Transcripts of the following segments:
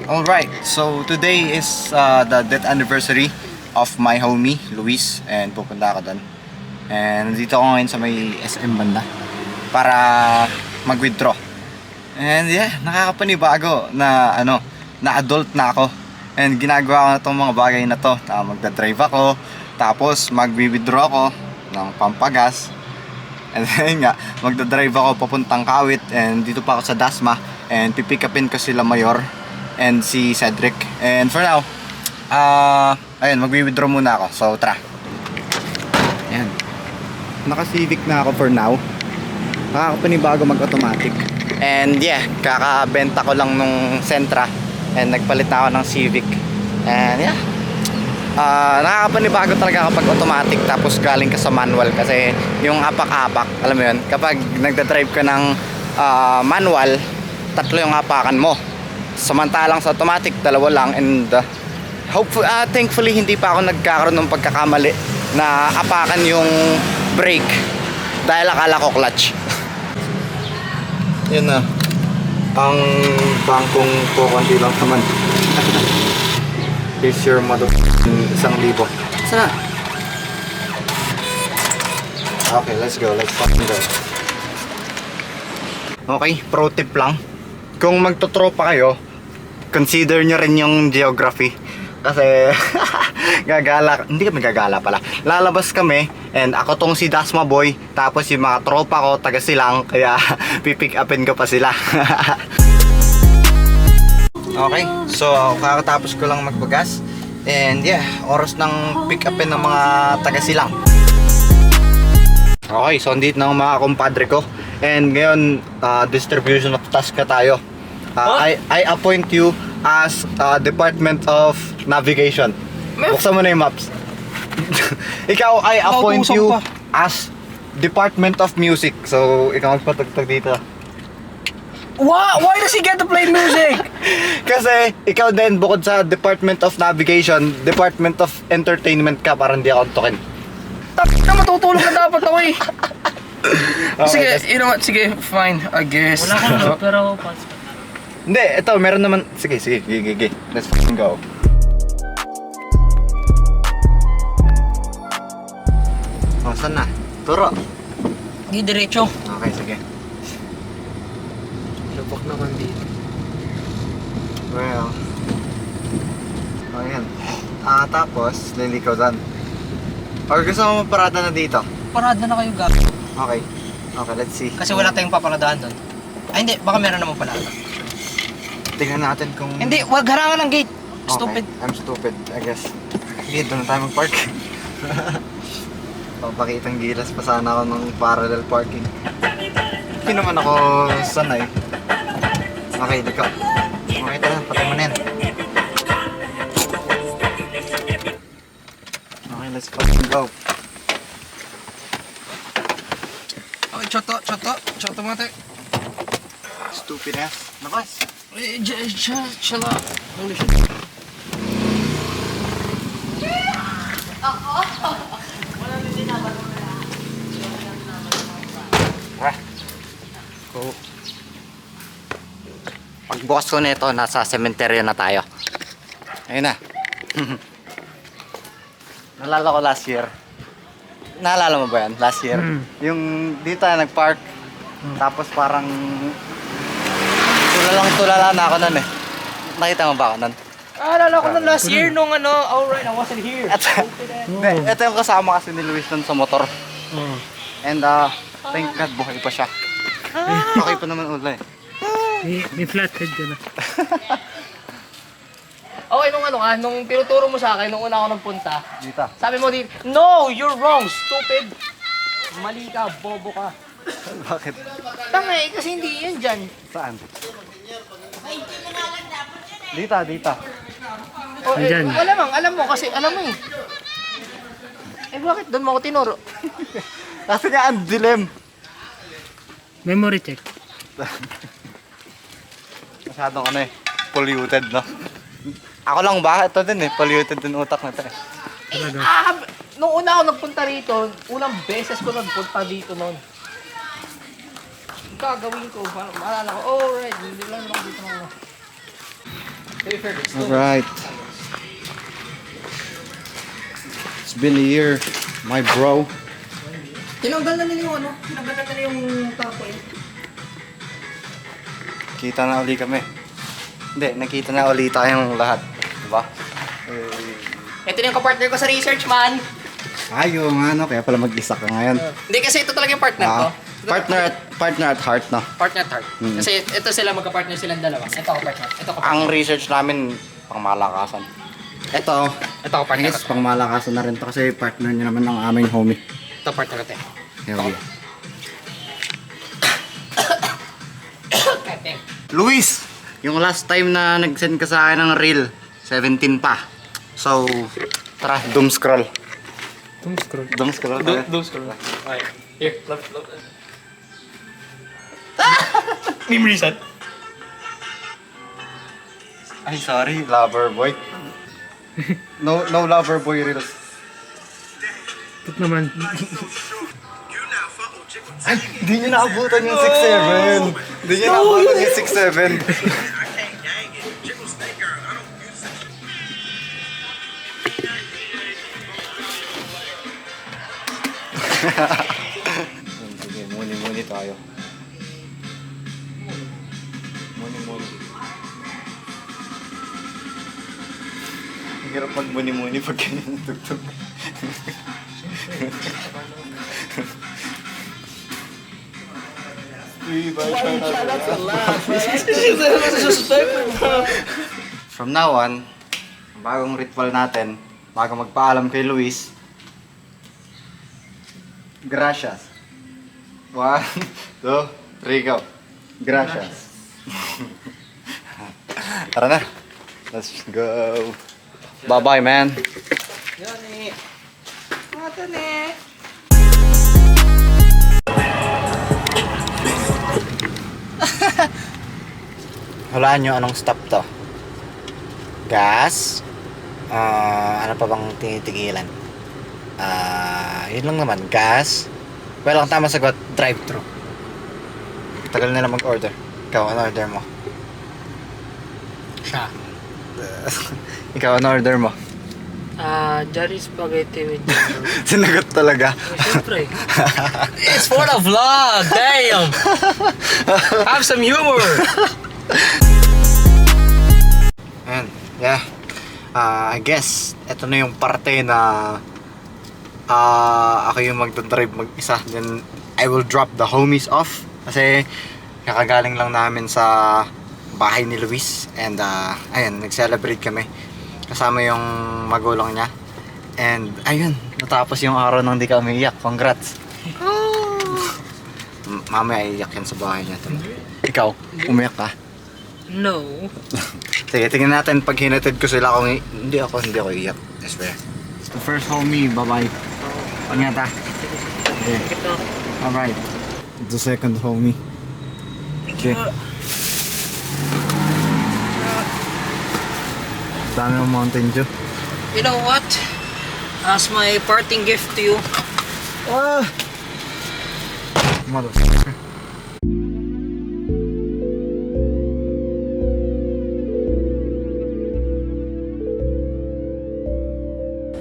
Alright, so today is the death anniversary of my homie, Luis, and pupunta ako doon. And nandito ako ngayon sa may SM banda para mag-withdraw. And yeah, nakakapanibago na na adult na ako. And ginagawa ko na itong mga bagay na to. Magdadrive ako, tapos mag-withdraw ako ng pampagas. And then nga, magdadrive ako papuntang Kawit, and dito pa ako sa Dasma, and pipick upin ko sila Mayor and si Cedric. And for now, ayun, magwi-withdraw muna ako. So tara. Ayan, naka-Civic na ako for now. Nakakapanibago mag-automatic. And yeah, kakabenta ko lang nung Sentra, and nagpalit na ako ng Civic. And yeah, nakakapanibago talaga kapag automatic tapos galing ka sa manual. Kasi yung apak-apak, alam mo yun, kapag nagdadrive ka ng manual, tatlo yung apakan mo. Samantalang sa automatic, dalawa lang. And thankfully hindi pa ako nagkakaroon ng pagkakamali na apakan yung brake dahil akala ko clutch. Yun na, ang bangkong kukunti lang naman. Here's your mother 1,000. Sana? Okay, let's go. Let's fucking go. Okay, pro tip lang. Kung magtotropa kayo, consider nyo rin yung geography. Kasi hindi kami gagala pala. Lalabas kami, and ako tong si Dasma Boy, tapos yung mga tropa ko taga Silang, kaya pipick upin ko pa sila. Okay, so kakatapos ko lang magbagas. And yeah, oras ng pick upin ng mga taga Silang. Okay, so andito na ang mga kumpadre ko. And ngayon, distribution of task na tayo. I appoint you as Department of Navigation. Buksan mo na yung maps. Ikaw, I appoint you as Department of Music. So, ikaw magpatugtog dito. Wow! Why does he get to play music? Kasi ikaw din, bukod sa Department of Navigation, Department of Entertainment ka, para hindi ako antukin. Na matutulog na dapat ako eh. Okay, Sige, you know what? Sige, fine, I guess. Wala akong load, pero pass. Hindi, ito, meron naman. Sige, gigi. Let's fucking go. Oh, saan na? Turo. Di diretso. Okay, sige. Lubok naman dito. Well. Ayan. Tapos, liliko dyan. Or gusto mo maparada na dito? Parada na kayo gabi. Okay. Okay, let's see. Kasi wala tayong paparadahan doon. Ay hindi, baka meron naman pala. Tingnan natin kung... Hindi, wag harangan ng gate. Okay, Stupid. I'm stupid, I guess. Sige, doon na tayo mag-park. Papakitang gilas pa sana ako ng parallel parking. Hindi naman ako sanay. Okay, liko. Okay, tara, patay mo na yan. Okay, let's fucking go. Okay, choto mate. Stupid ass. Nakas. Chill out. Holy shit. Go. Pagbukas ko nito, nasa sementeryo na tayo. Ayun na. Naalala ko last year. Naalala mo ba yan? Last year? Yung dito na nag-park. Tapos parang tulala na ako nun eh. Nakita mo ba ako nun? Alala ko na last year nung alright, I wasn't here. Ito yung kasama kasi ni Luis nun sa motor. And thank God buhay pa siya. Okay pa naman ulo eh. May flathead ka na. Okay, nung tinuturo mo sa akin, nung una ako nagpunta, Dito. sabi mo din, no, you're wrong, stupid. Mali ka, bobo ka. Bakit? Tangay, kasi hindi yun dyan. Saan? Dito. Oh, Andyan. alam mo kasi, alam mo eh. Eh bakit doon mo ako tinuro? Kasi nga ang dilim. Memory check. Masyadong polluted no? Ako lang ba? Ito din polluted din utak na ito eh. Nung una ako nagpunta rito, unang beses ko nagpunta dito noon. Gagawin ko, maalala ko, alright, hindi lang ako dito ng Alright. It's been a year, my bro. Tinanggal na nila yung ano? Tinanggal na nila yung tapo eh. Kita na uli kami. Hindi, nakita na uli tayong lahat. Diba? Ito na yung kapartner ko sa research, man. Ayaw nga, no? Kaya pala mag-isa ka ngayon. Hindi kasi ito talaga yung partner ko. Partner at heart, no? Partner at heart. Kasi ito sila, magka-partner silang dalawa. Ito ako partner. Ito ako partner. Ang research namin, pang malakasan. Ito, Ito ako partner yes, ko. pang malakasan na rin to kasi partner niya naman ng aming homie. Ito partner ko, te. Here we go. Te. Luis, yung last time na nag-send ka sa akin ng reel, 17 pa. So, tara, doom scroll. Doom scroll. Doom scroll tayo. Okay. Here, love. Meme reset. Ay, sorry, lover boy. No lover boy reels. Ito naman. Ay, hindi niyo naabutan yung 6'7". Hindi niyo naabutan yung 6'7". Sige, muni tayo. Muni. Ang hirap mag-muni pag ganyan yung tugtog. From now on, ang bagong ritual natin, bago magpaalam kay Luis, gracias. 1, 2, 3, go. Gracias. Tara na. Let's go. Bye-bye, man. Yan eh. Ito ne. Hulaan nyo anong stop to. Gas. Ano pa bang tinitigilan? Yun lang naman. Gas. Well, ang tama sagot, drive-thru. Tagal nila mag-order. Ikaw, ano order mo? Siya. Ikaw, ano order mo? Jolly spaghetti with jumbo. Sinagot talaga. Siyempre. It's for the vlog! Damn! Have some humor! Ayan, yeah. I guess, ito na yung parte na ako yung magdadrive mag-isa. Then, I will drop the homies off. Kasi, kakagaling lang namin sa bahay ni Luis. And, ayun, nag-celebrate kami. Kasama yung magulang niya. And, ayun, natapos yung araw nang di ka umiiyak. Congrats. Mamaya iiyak yan sa bahay niya. Ikaw, umiyak ka? No. Sige, tingnan natin pag hinatid ko sila kung hindi ako iiyak. I swear. The first homie, bye-bye. Panyata. Okay. Ito. Alright. The second homie. Okay. Dami ng Mountain Dew. You know what? As my parting gift to you, Motherfucker.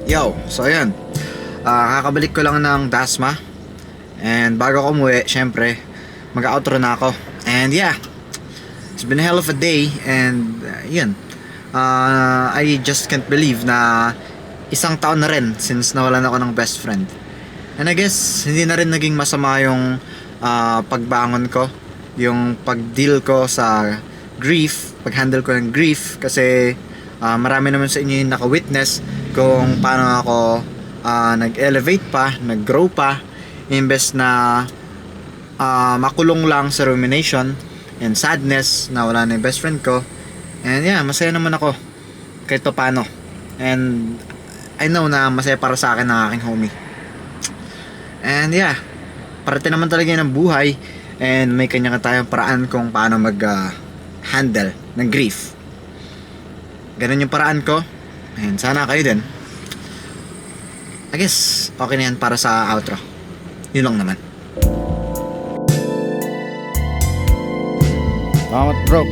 Yo, so ayan. Kakabalik ko lang ng Dasma. And bago ko umuwi, syempre, mag-outro na ako. And yeah, it's been a hell of a day. And yun, I just can't believe na isang taon na rin since nawalan ako ng best friend. And I guess, hindi na rin naging masama yung pagbangon ko. Yung pag-deal ko sa grief, pag-handle ko ng grief. Kasi marami naman sa inyo yung naka-witness kung paano ako nag-elevate pa, nag-grow pa. Imbes na makulong lang sa rumination and sadness na wala na yung best friend ko. And yeah, masaya naman ako kahit pa paano. And I know na masaya para sa akin ng aking homie. And yeah, parte naman talaga yun ng buhay. And may kanya tayong paraan kung paano mag-handle ng grief. Ganun yung paraan ko. And sana kayo din. I guess, okay na yan para sa outro. Yun lang naman. Salamat bro.